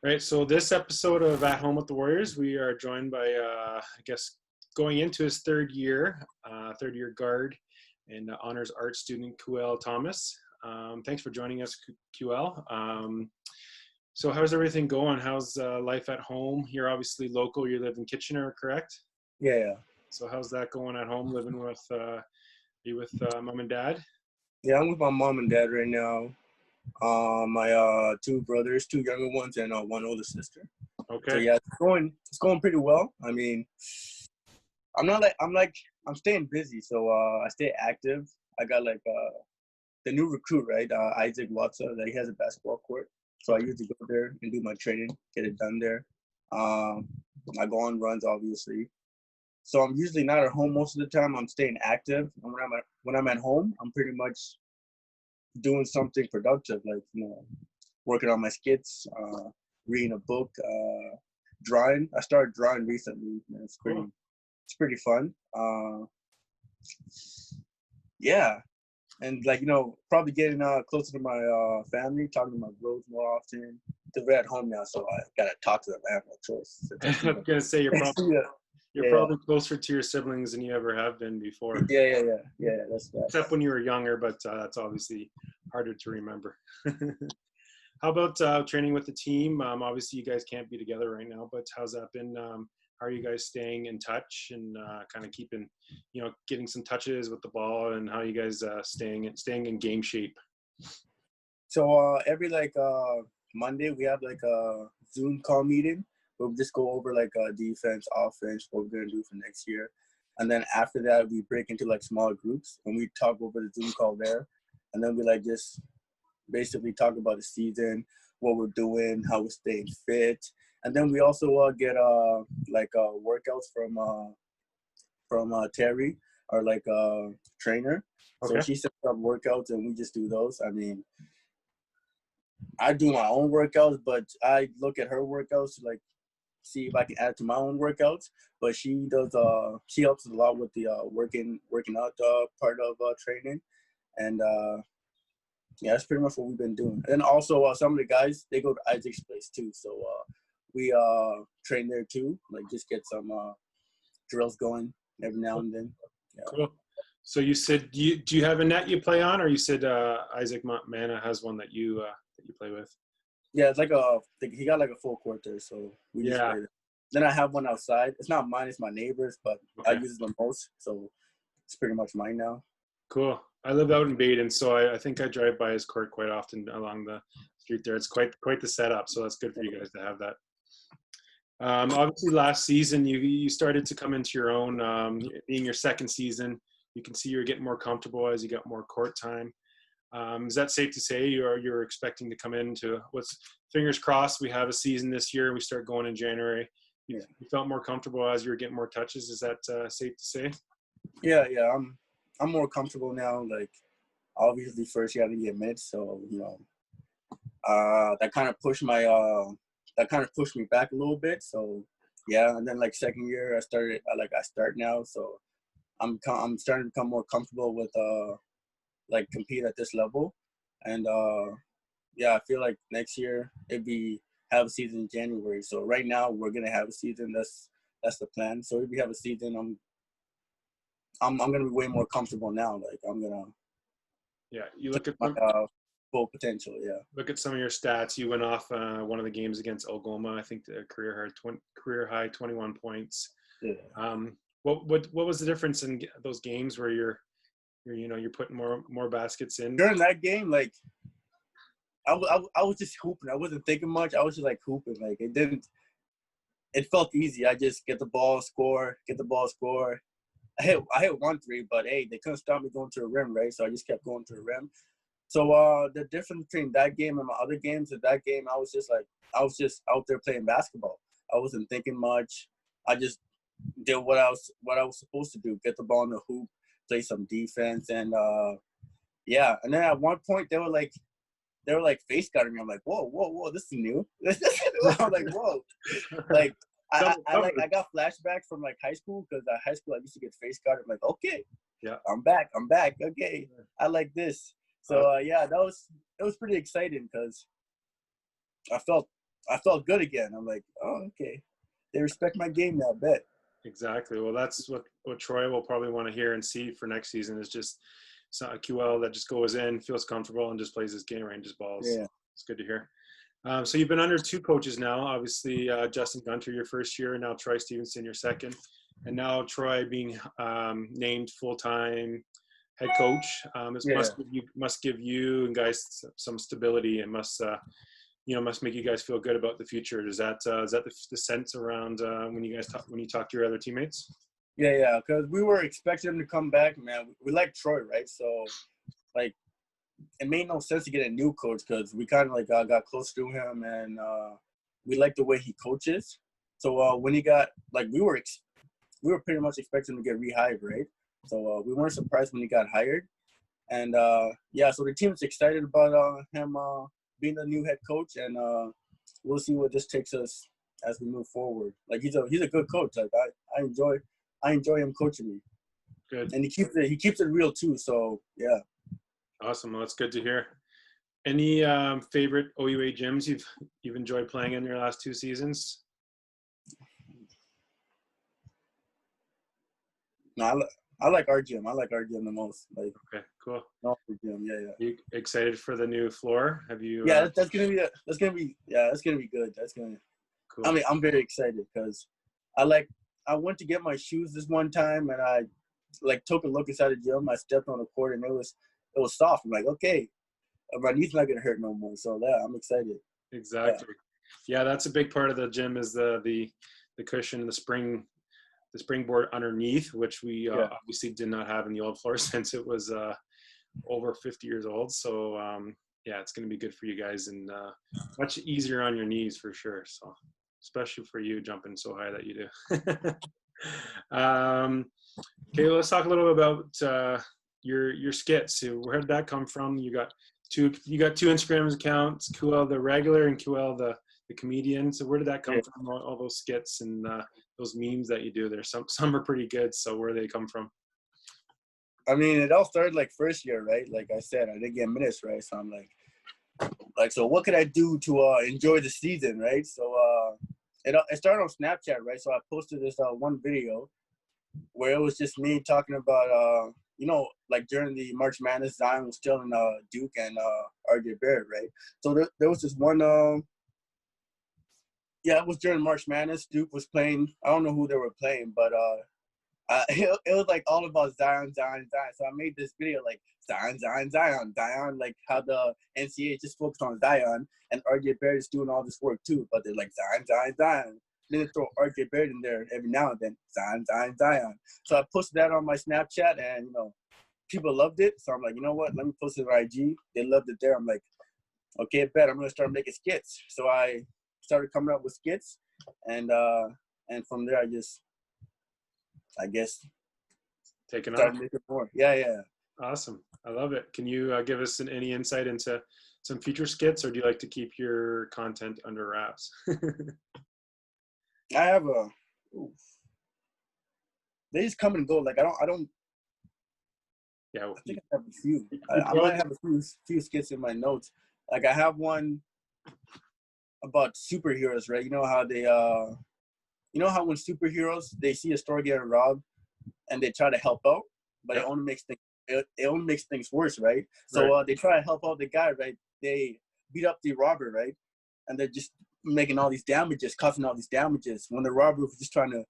All right, so this episode of At Home with the Warriors, we are joined by, I guess, going into his third year guard and honors art student Kuel Thomas. Thanks for joining us, Kuel. So how's everything going? How's life at home? You're obviously local. You live in Kitchener, correct? Yeah. So how's that going at home, living with mom and dad? Yeah, I'm with my mom and dad right now. My two brothers, two younger ones, and one older sister. So Okay. yeah, it's going pretty well. I mean, I'm staying busy, so I stay active. I got the new recruit, right? Isaac Watson, that he has a basketball court. So I Okay. usually go there and do my training, get it done there. I go on runs, obviously. So I'm usually not at home most of the time. I'm staying active, and when I'm at home, I'm pretty much doing something productive, like working on my skits, reading a book, drawing. I started drawing recently, and Cool. it's pretty fun. Yeah, and probably getting closer to my family, talking to my bros more often. Because we're at home now, so I gotta talk to them. I have no choice. I'm gonna say you're probably yeah, you're yeah, probably closer to your siblings than you ever have been before. yeah. That's that. Except when you were younger, but that's obviously harder to remember. How about training with the team? Obviously, you guys can't be together right now, but how's that been? How are you guys staying in touch and kind of keeping, getting some touches with the ball, and how are you guys staying in game shape? So every Monday we have like a Zoom call meeting. We'll just go over defense, offense, what we're gonna do for next year, and then after that we break into like small groups and we talk over the Zoom call there, and then we just basically talk about the season, what we're doing, how we're staying fit, and then we also get workouts from Terry, our trainer. So Okay. she sets up workouts and we just do those. I mean, I do my own workouts, but I look at her workouts to see if I can add to my own workouts. But she does. She helps a lot with the working out part of training, and yeah, that's pretty much what we've been doing. And also, some of the guys they go to Isaac's place too, so we train there too. Just get some drills going every now and then. Yeah. Cool. So you said do you have a net you play on, or you said Isaac Mana has one that you play with? Yeah, it's he got a full court there, so we just play there. Then I have one outside. It's not mine; it's my neighbor's, but I use it the most, so it's pretty much mine now. Cool. I live out in Baden, so I think I drive by his court quite often along the street there. It's quite the setup, so that's good for you guys to have that. Obviously, last season you started to come into your own. Being your second season, you can see you're getting more comfortable as you got more court time. Is that safe to say you're expecting to come into what's, fingers crossed, we have a season this year. We start going in January. You felt more comfortable as you were getting more touches. Is that safe to say? Yeah. I'm more comfortable now. Obviously, first you have to get minutes, so that kind of pushed me back a little bit. So yeah, and then second year I start now, so I'm starting to become more comfortable with compete at this level, and yeah, I feel like next year have a season in January. So right now we're gonna have a season. That's the plan. So if we have a season, I'm gonna be way more comfortable now. I'm gonna you look at my full potential. Yeah. Look at some of your stats. You went off one of the games against Algoma. I think the career high 21 points. Yeah. What was the difference in those games where you're putting more baskets in? During that game, I was just hooping. I wasn't thinking much. I was just hooping. It felt easy. I just get the ball, score, get the ball, score. I hit 1 3, but hey, they couldn't stop me going to the rim, right? So I just kept going to the rim. So the difference between that game and my other games, at that game, I was just out there playing basketball. I wasn't thinking much. I just did what I was supposed to do: get the ball in the hoop, play some defense, and yeah. And then at one point, they were face guarding me. I'm like, whoa, this is new. I'm like, whoa, I got flashbacks from high school, because at high school I used to get face guarded. I'm like, okay, yeah, I'm back. Okay, I like this. So yeah, it was pretty exciting because I felt I felt good again. I'm like, oh, okay. They respect my game now, I bet. Exactly. Well, that's what Troy will probably want to hear and see for next season is just a QL that just goes in, feels comfortable, and just plays his game, ranges balls. Yeah. So it's good to hear. So you've been under two coaches now. Obviously, Justin Gunter your first year, and now Troy Stevenson your second, and now Troy being named full-time head coach. This Yeah. must give you and guys some stability, and must make you guys feel good about the future. Is that the sense around when you talk to your other teammates? Yeah. Because we were expecting him to come back, man. We like Troy, right? So, like, it made no sense to get a new coach because we kind of like got close to him, and we like the way he coaches. So when he got we were pretty much expecting him to get rehired, right? So we weren't surprised when he got hired, and so the team's excited about him being the new head coach, and we'll see what this takes us as we move forward. Like he's a good coach. Like I enjoy him coaching me. Good. And he keeps it real too. So yeah. Awesome. Well, that's good to hear. Any favorite OUA gyms you've enjoyed playing in your last two seasons? No, I like our gym. I like our gym the most. Like, okay, cool. Gym, yeah. You excited for the new floor? Have you? Yeah, that's gonna be good. That's gonna. Cool. I mean, I'm very excited because I went to get my shoes this one time, and I took a look inside the gym. I stepped on the court, and it was soft. I'm like, okay, my knee's not gonna hurt no more. So yeah, I'm excited. Exactly. Yeah, that's a big part of the gym is the cushion, the springboard underneath, which we obviously did not have in the old floor since it was over 50 years old. So it's going to be good for you guys and much easier on your knees for sure. So especially for you jumping so high that you do. Okay, let's talk a little bit about your skits. So where did that come from? You got two Instagram accounts, Kuel the regular and Kuel the comedian. So where did that come from? All those skits and those memes that you do there. Some are pretty good. So where do they come from? I mean, it all started first year, right? Like I said, I didn't get minutes, right? So I'm like, so what could I do to enjoy the season, right? So it started on Snapchat, right? So I posted this one video where it was just me talking about during the March Madness, Zion was still in Duke and RJ Barrett, right? So there was this one it was during March Madness. Duke was playing. I don't know who they were playing, but it was all about Zion. So I made this video Zion, like how the NCAA just focused on Zion, and RJ Barrett is doing all this work too. But they're like Zion. Then they throw RJ Barrett in there every now and then. Zion. So I posted that on my Snapchat, and people loved it. So I'm like, you know what? Let me post it on IG. They loved it there. I'm like, okay, bet I'm gonna start making skits. So I started coming up with skits, and from there I guess taking off. Started making more. Yeah. Awesome. I love it. Can you give us any insight into some future skits, or do you like to keep your content under wraps? I have they just come and go. Like I don't. Yeah. I think I have a few. I might have a few skits in my notes. Like I have one about superheroes, right? You know how they when superheroes they see a store getting robbed and they try to help out, but it only makes things worse, right? So they try to help out the guy, right? They beat up the robber, right? And they're just making all these damages, causing all these damages when the robber was just trying to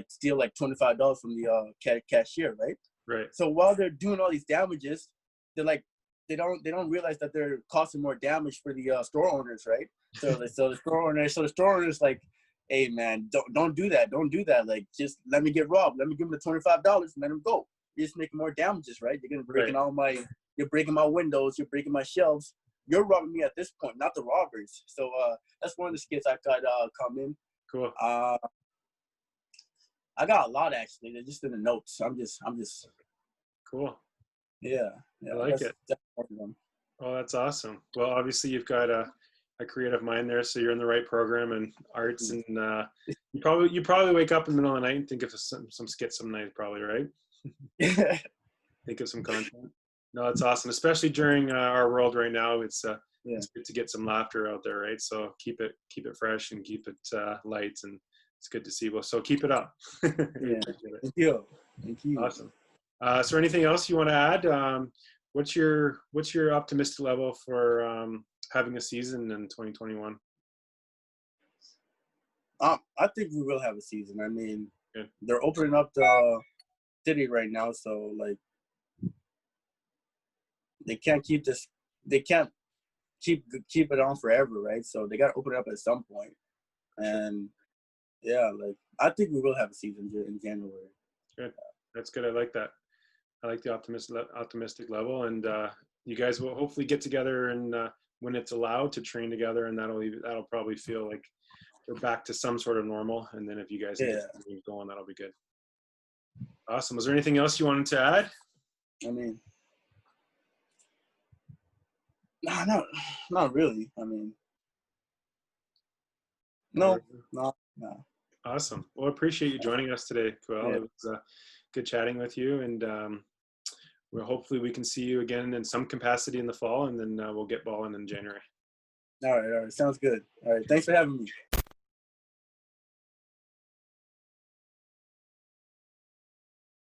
steal $25 from the cashier, right? Right. So while they're doing all these damages, they're they don't realize that they're causing more damage for the store owners, right? So the store owners like, hey man, don't do that. Don't do that. Like just let me get robbed. Let me give him the $25 and let him go. You're just making more damages, right? You're gonna you're breaking my windows, you're breaking my shelves. You're robbing me at this point, not the robbers. So that's one of the skits I've got coming. Cool. I got a lot actually. They're just in the notes. I'm just cool. Yeah. I like it. Oh, that's awesome. Well, obviously you've got a creative mind there, so you're in the right program and arts, and you probably wake up in the middle of the night and think of some skits some night, probably, right? Think of some content. No, that's awesome, especially during our world right now. It's Yeah. it's good to get some laughter out there, right? So keep it fresh and keep it light, and it's good to see. Well, so keep it up. We Yeah. appreciate it. Thank you. Thank you. Awesome. Is there anything else you want to add? What's your optimistic level for having a season in 2021? I think we will have a season. I mean, Good. they're opening up the city right now, so like they can't keep this. They can't keep it on forever, right? So they got to open it up at some point. And yeah, like I think we will have a season in January. Good. That's good. I like that. I like the optimistic level, and you guys will hopefully get together and when it's allowed to train together, and that'll probably feel like we're back to some sort of normal. And then if you guys can get things going, that'll be good. Awesome. Was there anything else you wanted to add? I mean, no, not really. I mean, no. Awesome. Well, I appreciate you joining us today, Kuel. Yeah. It was good chatting with you, and hopefully we can see you again in some capacity in the fall, and then we'll get balling in January. All right. Sounds good. All right. Thanks for having me.